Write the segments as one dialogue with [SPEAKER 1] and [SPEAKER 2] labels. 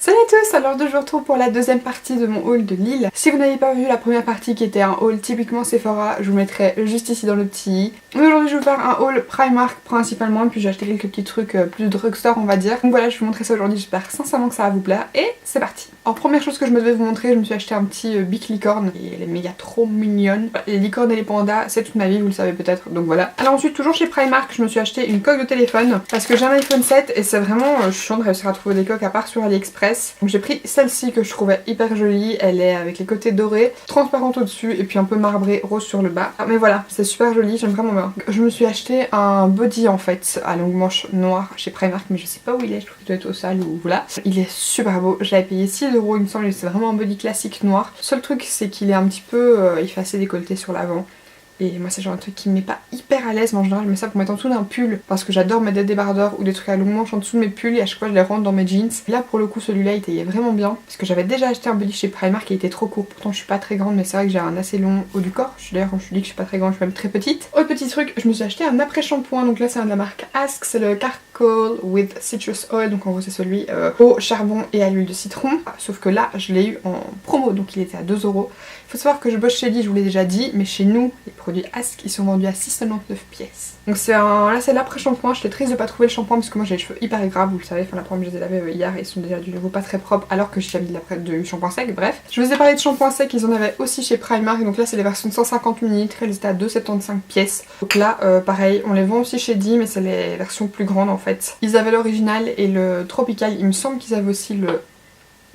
[SPEAKER 1] Salut à tous, alors je vous retrouve pour la deuxième partie de mon haul de Lille. Si vous n'avez pas vu la première partie qui était un haul typiquement Sephora, je vous mettrai juste ici dans le petit i. Mais aujourd'hui je vais vous faire un haul Primark principalement, et puis j'ai acheté quelques petits trucs plus drugstore on va dire. Donc voilà, je vais vous montrer ça aujourd'hui, j'espère sincèrement que ça va vous plaire, et c'est parti. Alors première chose que je me devais vous montrer, je me suis acheté un petit Bic licorne, et elle est méga trop mignonne. Les licornes et les pandas, c'est toute ma vie, vous le savez peut-être, donc voilà. Alors ensuite, toujours chez Primark, je me suis acheté une coque de téléphone, parce que j'ai un iPhone 7, et c'est vraiment chiant de réussir à trouver des coques à part sur AliExpress. Donc j'ai pris celle-ci que je trouvais hyper jolie, elle est avec les côtés dorés, transparente au-dessus et puis un peu marbré rose sur le bas. Mais voilà, c'est super joli, j'aime vraiment bien. Je me suis acheté un body en fait à longue manche noire chez Primark, mais je sais pas où il est, je trouve qu'il doit être au sale ou voilà. Il est super beau, je l'avais payé 6 € il me semble, c'est vraiment un body classique noir. Seul truc c'est qu'il est un petit peu, il fait assez décolleté sur l'avant. Et moi c'est genre un truc qui me met pas hyper à l'aise, mais en général je mets ça pour mettre en dessous d'un pull parce que j'adore mettre des débardeurs ou des trucs à longue manche en dessous de mes pulls et à chaque fois je les rentre dans mes jeans. Et là pour le coup celui-là il taillait vraiment bien parce que j'avais déjà acheté un body chez Primark et il était trop court. Pourtant je suis pas très grande, mais c'est vrai que j'ai un assez long haut du corps. D'ailleurs quand je dis que je suis pas très grande, je suis même très petite. Autre petit truc, je me suis acheté un après shampoing, donc là c'est un de la marque Ask, c'est le Charcoal with Citrus Oil, donc en gros c'est celui au charbon et à l'huile de citron. Sauf que là je l'ai eu en promo, donc il était à 2 €. Il faut savoir que je bosse chez Lee, je vous l'ai déjà dit, mais chez nous les produits Ask ils sont vendus à 6,99 pièces. Donc c'est un... là c'est l'après-shampoing, j'étais triste de pas trouver le shampoing parce que moi j'ai les cheveux hyper graves, vous le savez, enfin la première je les ai lavés hier et ils sont déjà du nouveau pas très propres alors que j'ai déjà mis du shampoing sec, bref. Je vous ai parlé de shampoing sec, ils en avaient aussi chez Primark, donc là c'est les versions de 150 ml, elles étaient à 2,75 pièces. Donc là pareil, on les vend aussi chez Lee mais c'est les versions plus grandes en fait. Ils avaient l'original et le tropical, il me semble qu'ils avaient aussi le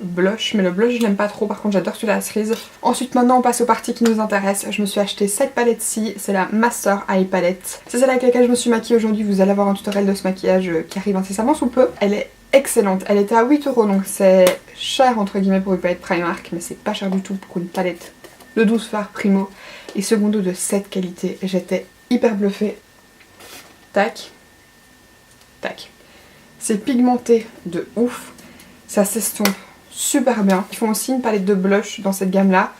[SPEAKER 1] blush, mais le blush je l'aime pas trop, par contre j'adore celui-là à cerise. Ensuite maintenant on passe aux parties qui nous intéressent. Je me suis acheté cette palette-ci, c'est la Master Eye Palette. C'est celle avec laquelle je me suis maquillée aujourd'hui, vous allez avoir un tutoriel de ce maquillage qui arrive incessamment sous peu. Elle est excellente, elle était à 8 €, donc c'est cher entre guillemets pour une palette Primark, mais c'est pas cher du tout pour une palette de 12 fards primo et secondo de cette qualité. J'étais hyper bluffée. Tac, tac. C'est pigmenté de ouf, ça s'estompe super bien. Ils font aussi une palette de blush dans cette gamme là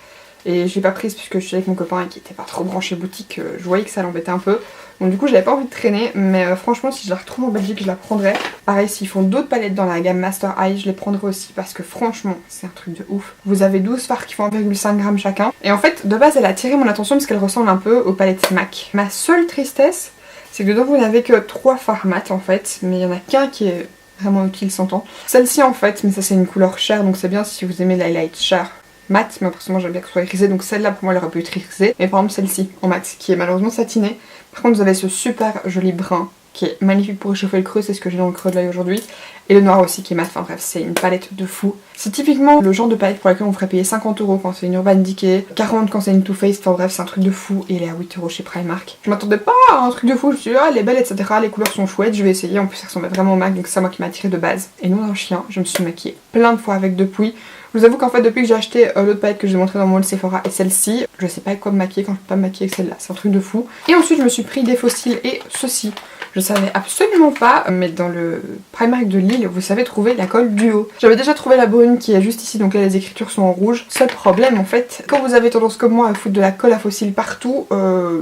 [SPEAKER 1] et je l'ai pas prise puisque je suis avec mon copain et qui était pas trop branché boutique, je voyais que ça l'embêtait un peu, donc du coup j'avais pas envie de traîner, mais franchement si je la retrouve en Belgique je la prendrai. Pareil, s'ils font d'autres palettes dans la gamme Master Eye je les prendrai aussi parce que franchement c'est un truc de ouf. Vous avez 12 fards qui font 1,5 g chacun et en fait de base elle a attiré mon attention parce qu'elle ressemble un peu aux palettes MAC. Ma seule tristesse c'est que dedans vous n'avez que 3 fards mat en fait, mais il y en a qu'un qui est vraiment utile, s'entend. Celle-ci en fait, mais ça c'est une couleur chère, donc c'est bien si vous aimez l'highlight cher mat, mais personnellement j'aime bien que ce soit irisé, donc celle-là pour moi elle aurait pu être irisée. Mais par exemple celle-ci en mat qui est malheureusement satinée. Par contre vous avez ce super joli brun qui est magnifique pour réchauffer le creux, c'est ce que j'ai dans le creux de l'œil aujourd'hui. Et le noir aussi qui est mat, enfin bref c'est une palette de fou. C'est typiquement le genre de palette pour laquelle on ferait payer 50 € quand c'est une Urban Decay, 40 quand c'est une Too Faced, enfin bref c'est un truc de fou et elle est à 8 € chez Primark. Je m'attendais pas à un truc de fou, je me suis dit ah elle est belle etc, les couleurs sont chouettes, je vais essayer, en plus ça ressemble vraiment au MAC donc c'est ça moi qui m'a attiré de base. Et non d'un chien, je me suis maquillée plein de fois avec depuis. Je vous avoue qu'en fait depuis que j'ai acheté l'autre palette que je vous ai montré dans mon haul Sephora et celle-ci, je sais pas avec quoi me maquiller quand je peux pas me maquiller avec celle-là, c'est un truc de fou. Et ensuite je me suis pris des fossiles et ceci. Je savais absolument pas, mais dans le Primark de Lille, vous savez trouver la colle duo. J'avais déjà trouvé la brune qui est juste ici, donc là les écritures sont en rouge. Seul problème en fait, quand vous avez tendance comme moi à foutre de la colle à fossiles partout,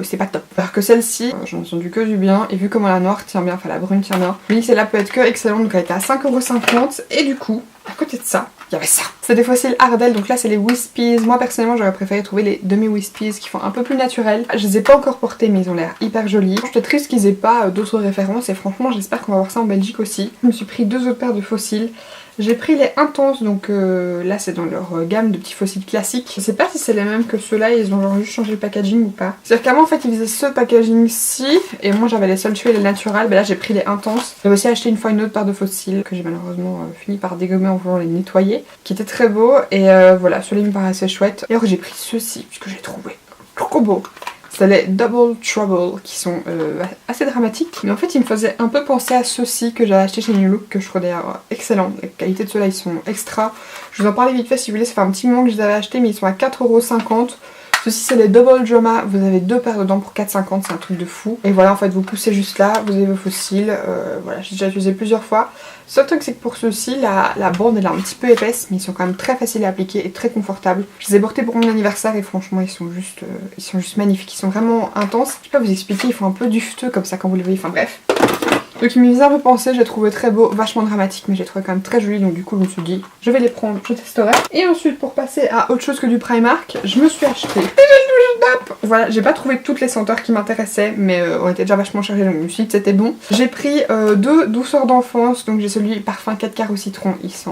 [SPEAKER 1] c'est pas top. Alors que celle-ci, j'en ai entendu que du bien, et vu comment la noire tient bien, enfin la brune tient bien, je me dis celle-là peut être que excellente, donc elle était à 5,50 €, et du coup, à côté de ça, il y avait ça. C'est des fossiles Ardell, donc là c'est les Wispies. Moi personnellement j'aurais préféré trouver les demi-Wispies qui font un peu plus naturels. Je les ai pas encore portés mais ils ont l'air hyper jolis. J'étais triste qu'ils aient pas d'autres références et franchement j'espère qu'on va voir ça en Belgique aussi. Je me suis pris 2 autres paires de fossiles. J'ai pris les Intenses, donc là c'est dans leur gamme de petits fossiles classiques. Je sais pas si c'est les mêmes que ceux-là, ils ont genre juste changé le packaging ou pas. C'est-à-dire qu'avant en fait ils faisaient ce packaging-ci et moi j'avais les Sultry et les naturels, mais là j'ai pris les Intenses. J'avais aussi acheté une fois une autre paire de fossiles que j'ai malheureusement fini par dégommer en voulant les nettoyer, qui était très beau et voilà, celui-là me paraissait chouette. Et alors j'ai pris ceux-ci puisque j'ai trouvé trop beau. C'est les Double Trouble qui sont assez dramatiques, mais en fait ils me faisaient un peu penser à ceux-ci que j'avais acheté chez New Look, que je trouve d'ailleurs excellent. La qualité de ceux-là ils sont extra. Je vous en parlais vite fait si vous voulez, ça fait un petit moment que je les avais achetés mais ils sont à 4,50 €. Ceux-ci c'est les Double Drama, vous avez 2 paires dedans pour 4,50 €, c'est un truc de fou. Et voilà en fait vous poussez juste là, vous avez vos fossiles, voilà j'ai déjà utilisé plusieurs fois. Seul truc c'est que pour ceux-ci la bande elle est un petit peu épaisse mais ils sont quand même très faciles à appliquer et très confortables. Je les ai portés pour mon anniversaire et franchement ils sont juste magnifiques, ils sont vraiment intenses. Je peux pas vous expliquer, ils font un peu dufteux comme ça quand vous les voyez, enfin bref. Donc il m'y faisait un peu penser, j'ai trouvé très beau, vachement dramatique, mais j'ai trouvé quand même très joli, donc du coup je me suis dit je vais les prendre, je testerai. Et ensuite pour passer à autre chose que du Primark, je me suis acheté des gels douche d'App. Voilà, j'ai pas trouvé toutes les senteurs qui m'intéressaient, mais on était déjà vachement chargés, donc je me suis dit que c'était bon. J'ai pris deux douceurs d'enfance, donc j'ai celui parfum 4 quarts au citron, il sent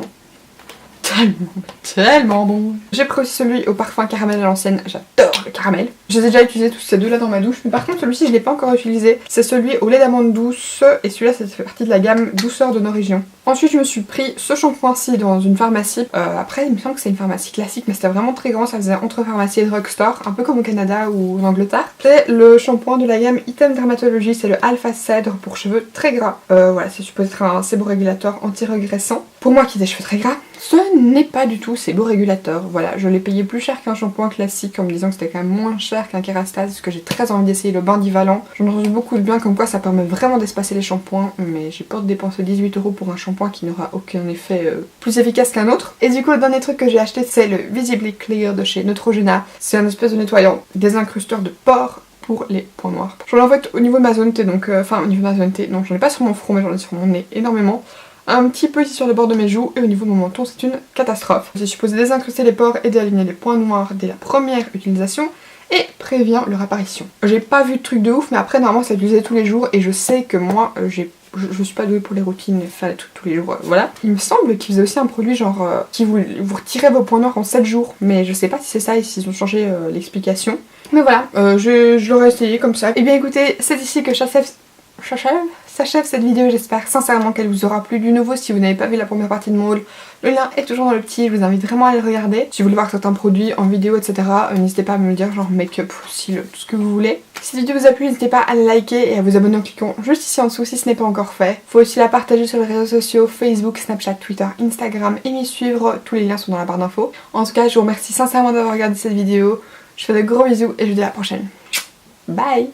[SPEAKER 1] tellement bon. J'ai pris aussi celui au parfum caramel à l'ancienne, j'adore le caramel. Je les ai déjà utilisés tous ces deux là dans ma douche, mais par contre celui-ci je l'ai pas encore utilisé. C'est celui au lait d'amande douce et celui-là ça fait partie de la gamme douceur de nos régions. Ensuite je me suis pris ce shampoing-ci dans une pharmacie. Après il me semble que c'est une pharmacie classique, mais c'était vraiment très grand, ça faisait entre pharmacie et drugstore, un peu comme au Canada ou en Angleterre. C'est le shampoing de la gamme Item Dermatologie, c'est le Alpha Cèdre pour cheveux très gras. Voilà, c'est supposé être un séborégulateur anti-regressant. Pour moi qui ai des cheveux très gras, ce n'est pas du tout séborégulateur. Voilà, je l'ai payé plus cher qu'un shampoing classique en me disant que c'était quand même moins cher qu'un Kérastase, parce que j'ai très envie d'essayer le bain d'Ivalan. J'en ai entendu beaucoup de bien, comme quoi ça permet vraiment d'espacer les shampoings, mais j'ai peur de dépenser 18 € pour un shampoing qui n'aura aucun effet plus efficace qu'un autre. Et du coup, le dernier truc que j'ai acheté, c'est le Visibly Clear de chez Neutrogena. C'est un espèce de nettoyant désincrusteur de pores pour les points noirs. J'en ai en fait au niveau de ma zone T, donc enfin au niveau de ma zone T, non j'en ai pas sur mon front mais j'en ai sur mon nez énormément. Un petit peu ici sur le bord de mes joues et au niveau de mon menton c'est une catastrophe. C'est supposé désincruster les pores, aider à éliminer les points noirs dès la première utilisation et prévient leur apparition. J'ai pas vu de truc de ouf mais après normalement ça utilisé tous les jours et je sais que moi je suis pas douée pour les routines, faire les trucs tous les jours, voilà. Il me semble qu'ils faisaient aussi un produit genre qui vous retirez vos points noirs en 7 jours, mais je sais pas si c'est ça et s'ils ont changé l'explication. Mais voilà, je l'aurais essayé comme ça. Et bien écoutez, c'est ici que s'achève cette vidéo, j'espère sincèrement qu'elle vous aura plu. Du nouveau, si vous n'avez pas vu la première partie de mon haul, le lien est toujours dans le petit, je vous invite vraiment à aller le regarder. Si vous voulez voir certains produits en vidéo, etc., n'hésitez pas à me le dire, genre make-up, style, tout ce que vous voulez. Si cette vidéo vous a plu, n'hésitez pas à la liker et à vous abonner en cliquant juste ici en dessous si ce n'est pas encore fait. Faut aussi la partager sur les réseaux sociaux, Facebook, Snapchat, Twitter, Instagram et m'y suivre, tous les liens sont dans la barre d'infos. En tout cas, je vous remercie sincèrement d'avoir regardé cette vidéo, je vous fais de gros bisous et je vous dis à la prochaine. Bye!